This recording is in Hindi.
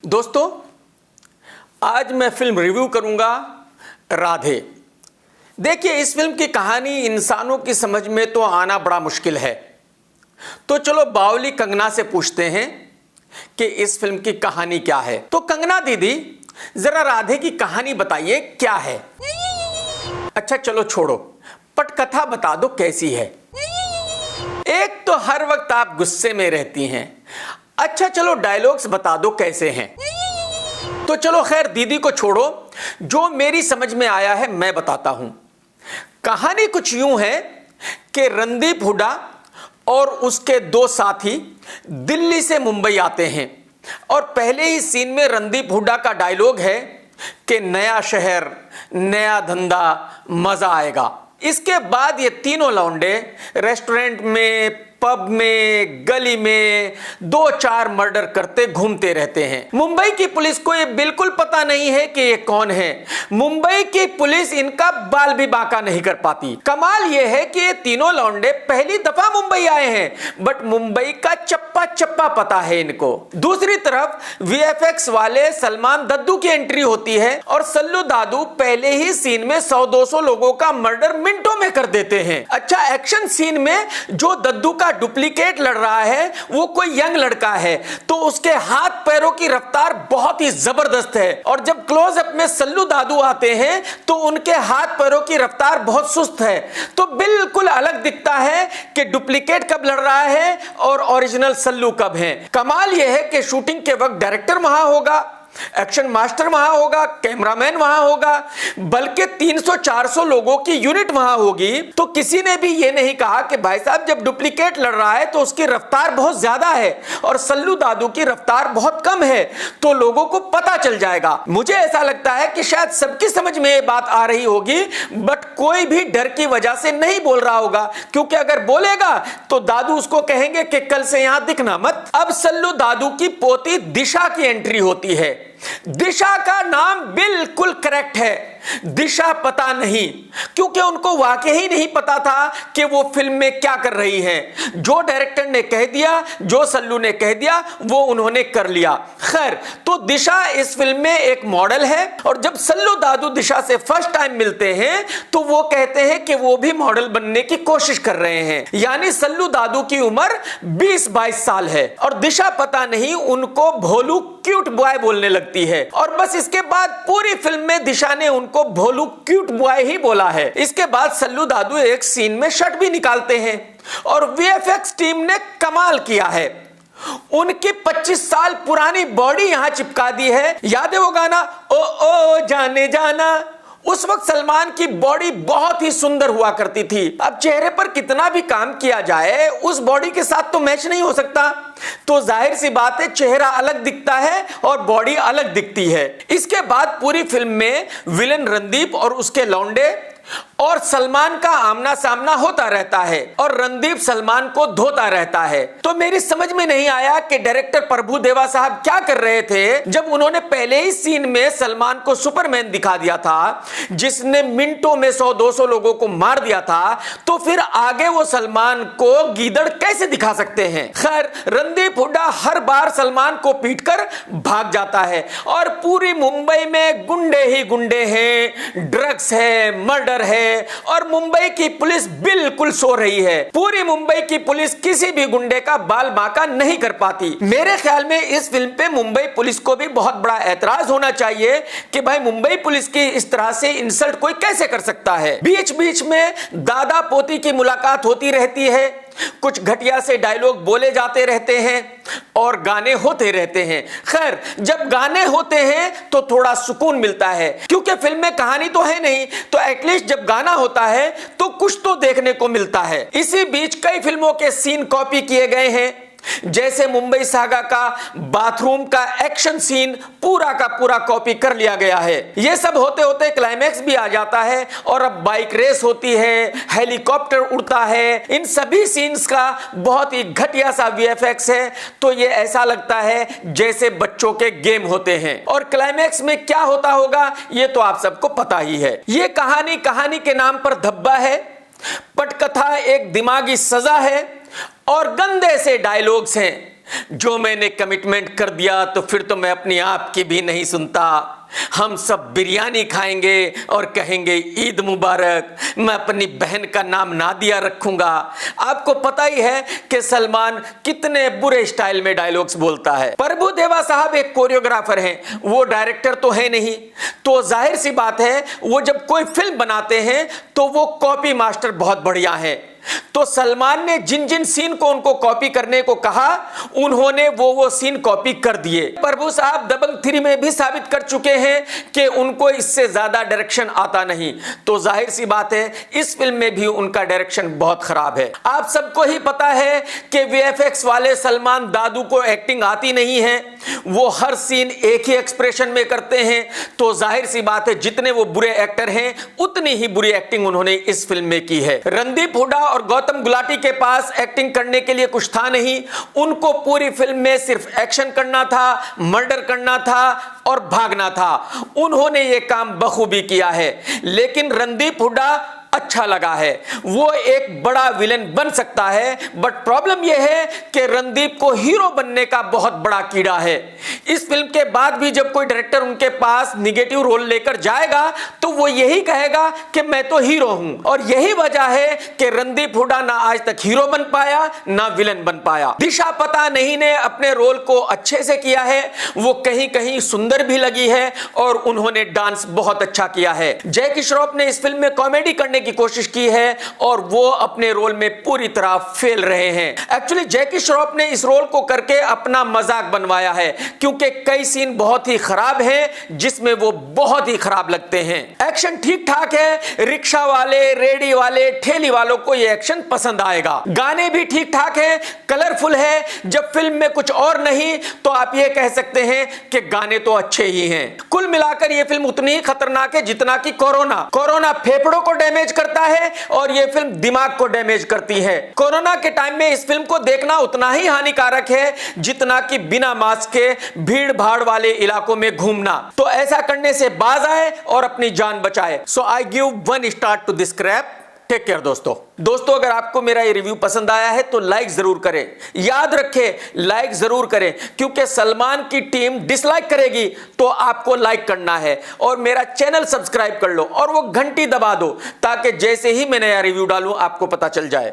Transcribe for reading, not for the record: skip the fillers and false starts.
दोस्तों, आज मैं फिल्म रिव्यू करूंगा राधे। देखिए, इस फिल्म की कहानी इंसानों की समझ में तो आना बड़ा मुश्किल है, तो चलो बावली कंगना से पूछते हैं कि इस फिल्म की कहानी क्या है। तो कंगना दीदी, जरा राधे की कहानी बताइए, क्या है? अच्छा चलो छोड़ो, पटकथा बता दो कैसी है। एक तो हर वक्त आप गुस्से में रहती हैं। अच्छा चलो डायलॉग्स बता दो कैसे हैं। तो चलो खैर, दीदी को छोड़ो, जो मेरी समझ में आया है मैं बताता हूं। कहानी कुछ यूं है कि रणदीप हुड्डा और उसके दो साथी दिल्ली से मुंबई आते हैं और पहले ही सीन में रणदीप हुड्डा का डायलॉग है कि नया शहर, नया धंधा, मजा आएगा। इसके बाद ये तीनों लौंडे रेस्टोरेंट में, पब में, गली में 2-4 मर्डर करते घूमते रहते हैं। मुंबई की पुलिस को ये बिल्कुल पता नहीं है कि ये कौन है। मुंबई की पुलिस इनका बाल भी बांका नहीं कर पाती। कमाल ये है कि ये तीनों लौंडे पहली दफा मुंबई आए हैं, बट मुंबई का चप्पा चप्पा पता है इनको। दूसरी तरफ वीएफएक्स वाले सलमान दद्दू की एंट्री होती है और सल्लू दादू पहले ही सीन में 100-200 लोगों का मर्डर मिनटों में कर देते हैं। अच्छा, एक्शन सीन में जो दद्दू का डुप्लीकेट लड़ रहा है वो कोई यंग लड़का है, तो उसके हाथ पैरों की रफ्तार बहुत ही जबरदस्त है। और जब क्लोजअप में सल्लू दादू आते हैं तो उनके हाथ पैरों की रफ्तार बहुत सुस्त है, तो बिल्कुल अलग दिखता है कि डुप्लीकेट कब लड़ रहा है और ओरिजिनल सल्लू कब है। कमाल यह है कि शूटिंग के वक्त डायरेक्टर वहां होगा, एक्शन मास्टर वहां होगा, कैमरामैन वहां होगा, बल्कि 300-400 लोगों की यूनिट वहां होगी। तो किसी ने भी यह नहीं कहा कि भाई साहब जब डुप्लीकेट लड़ रहा है तो उसकी रफ्तार बहुत ज्यादा है और सल्लू दादू की रफ्तार बहुत कम है, तो लोगों को पता चल जाएगा। मुझे ऐसा लगता है कि शायद सबकी समझ में यह बात आ रही होगी, बट कोई भी डर की वजह से नहीं बोल रहा होगा, क्योंकि अगर बोलेगा तो दादू उसको कहेंगे कि कल से यहां दिखना मत। अब सल्लू दादू की पोती दिशा की एंट्री होती है। दिशा का नाम बिल्कुल करेक्ट है, दिशा पता नहीं, क्योंकि उनको वाकई ही नहीं पता था कि वो फिल्म में क्या कर रही हैं। जो डायरेक्टर ने कह दिया, जो सल्लू ने कह दिया, वो उन्होंने कर लिया। खैर, तो दिशा इस फिल्म में एक मॉडल है और जब सल्लू दादू दिशा से फर्स्ट टाइम मिलते हैं तो वो कहते हैं कि वो भी मॉडल बनने की कोशिश कर रहे हैं। यानी सल्लू दादू की उम्र 20-22 साल है और दिशा पता नहीं उनको भोलू क्यूट बॉय बोलने लगती है। और बस इसके बाद पूरी फिल्म में दिशा ने उनको भोलू क्यूट बॉय ही बोला है। इसके बाद सल्लू दादू एक सीन में शर्ट भी निकालते हैं और वीएफएक्स टीम ने कमाल किया है। उनकी 25 साल पुरानी बॉडी यहां चिपका दी है। याद है वो गाना, ओ ओ जाने जाना? उस वक्त सलमान की बॉडी बहुत ही सुंदर हुआ करती थी। अब चेहरे पर कितना भी काम किया जाए, उस बॉडी के साथ तो मैच नहीं हो सकता, तो जाहिर सी बात है चेहरा अलग दिखता है और बॉडी अलग दिखती है। इसके बाद पूरी फिल्म में विलेन रणदीप और उसके लौंडे और सलमान का आमना सामना होता रहता है और रणदीप सलमान को धोता रहता है। तो मेरी समझ में नहीं आया कि डायरेक्टर प्रभु देवा साहब क्या कर रहे थे जब उन्होंने पहले ही सीन में सलमान को सुपरमैन दिखा दिया था, जिसने मिनटों में 100-200 लोगों को मार दिया था, तो फिर आगे वो सलमान को गीदड़ कैसे दिखा सकते हैं। खैर, रणदीप हुड्डा हर बार सलमान को पीटकर भाग जाता है और पूरी मुंबई में गुंडे ही गुंडे हैं, ड्रग्स है, मर्डर है और मुंबई की पुलिस बिल्कुल सो रही है। पूरी मुंबई की पुलिस किसी भी गुंडे का बाल बांका नहीं कर पाती। मेरे ख्याल में इस फिल्म पे मुंबई पुलिस को भी बहुत बड़ा ऐतराज होना चाहिए कि भाई मुंबई पुलिस की इस तरह से इंसल्ट कोई कैसे कर सकता है। बीच बीच में दादा पोती की मुलाकात होती रहती है, कुछ घटिया से डायलॉग बोले जाते रहते हैं और गाने होते रहते हैं। खैर, जब गाने होते हैं तो थोड़ा सुकून मिलता है, क्योंकि फिल्म में कहानी तो है नहीं, तो एटलीस्ट जब गाना होता है तो कुछ तो देखने को मिलता है। इसी बीच कई फिल्मों के सीन कॉपी किए गए हैं, जैसे मुंबई सागा का बाथरूम का एक्शन सीन पूरा का पूरा कॉपी कर लिया गया है। यह सब होते होते क्लाइमैक्स भी आ जाता है और अब बाइक रेस होती है, हेलीकॉप्टर उड़ता है। इन सभी सीन्स का बहुत ही घटिया सा वीएफएक्स है, तो यह ऐसा लगता है जैसे बच्चों के गेम होते हैं। और क्लाइमैक्स में क्या होता होगा यह तो आप सबको पता ही है। यह कहानी के नाम पर धब्बा है, पटकथा एक दिमागी सजा है और गंदे से डायलॉग्स हैं। जो मैंने कमिटमेंट कर दिया तो फिर तो मैं अपनी आप की भी नहीं सुनता। हम सब बिरयानी खाएंगे और कहेंगे ईद मुबारक। मैं अपनी बहन का नाम नादिया रखूंगा। आपको पता ही है कि सलमान कितने बुरे स्टाइल में डायलॉग्स बोलता है। प्रभु देवा साहब एक कोरियोग्राफर हैं, वो डायरेक्टर तो है नहीं, तो जाहिर सी बात है वो जब कोई फिल्म बनाते हैं तो वो कॉपी मास्टर बहुत बढ़िया है। तो सलमान ने जिन जिन सीन को उनको कॉपी करने को कहा, उन्होंने वो सीन कॉपी कर दिए। प्रभु साहब दबंग 3 में भी साबित कर चुके हैं कि उनको इससे ज्यादा डायरेक्शन आता नहीं। तो जाहिर सी बात है इस फिल्म में भी उनका डायरेक्शन बहुत खराब है। आप सबको ही पता है कि वीएफएक्स वाले सलमान दादू को एक्टिंग आती नहीं है, वो हर सीन एक ही एक्सप्रेशन में करते हैं। तो जाहिर सी बात है जितने वो बुरे एक्टर हैं उतनी ही बुरी एक्टिंग उन्होंने इस फिल्म में की है। रणदीप हुड्डा और गौतम गुलाटी के पास एक्टिंग करने के लिए कुछ था नहीं। उनको पूरी फिल्म में सिर्फ एक्शन करना था, मर्डर करना था और भागना था। उन्होंने ये काम बखूबी किया है। लेकिन रणदीप हुड्डा अच्छा लगा है, वो एक बड़ा विलेन बन सकता है। बट प्रॉब्लम यह है कि रणदीप को हीरो बनने का बहुत बड़ा कीड़ा है। इस फिल्म के बाद भी जब कोई डायरेक्टर उनके पास निगेटिव रोल लेकर जाएगा तो वो यही कहेगा कि मैं तो हीरो हूं। और यही वजह है कि रणदीप हुड्डा ना आज तक हीरो बन पाया ना विलेन बन पाया। दिशा पतानी ने अपने रोल को अच्छे से किया है, वो कहीं कहीं सुंदर भी लगी है और उन्होंने डांस बहुत अच्छा किया है। जैकी श्रॉफ ने इस फिल्म में कॉमेडी करने की कोशिश की है और वो अपने रोल में पूरी तरह फेल रहे हैं। एक्चुअली जैकी श्रॉफ ने इस रोल को करके अपना मजाक बनवाया है, क्योंकि कई सीन बहुत ही खराब हैं जिसमें वो बहुत ही खराब लगते हैं। एक्शन ठीक ठाक है, रिक्शा वाले, रेडी वाले, ठेली वालों को ये एक्शन पसंद आएगा। गाने भी ठीक ठाक है, कलरफुल है। जब फिल्म में कुछ और नहीं तो आप ये कह सकते हैं कि गाने तो अच्छे ही हैं। कुल मिलाकर ये फिल्म उतनी ही खतरनाक है जितना कि कोरोना फेफड़ों को डैमेज करता है और यह फिल्म दिमाग को डैमेज करती है। कोरोना के टाइम में इस फिल्म को देखना उतना ही हानिकारक है जितना कि बिना मास्क के भीड़ भाड़ वाले इलाकों में घूमना। तो ऐसा करने से बाज आए और अपनी जान बचाए। So I give 1 star to this crap. Take care दोस्तों अगर आपको मेरा ये रिव्यू पसंद आया है तो लाइक जरूर करें। याद रखें लाइक जरूर करें, क्योंकि सलमान की टीम डिसलाइक करेगी तो आपको लाइक करना है। और मेरा चैनल सब्सक्राइब कर लो और वो घंटी दबा दो ताकि जैसे ही मैं नया रिव्यू डालूं आपको पता चल जाए।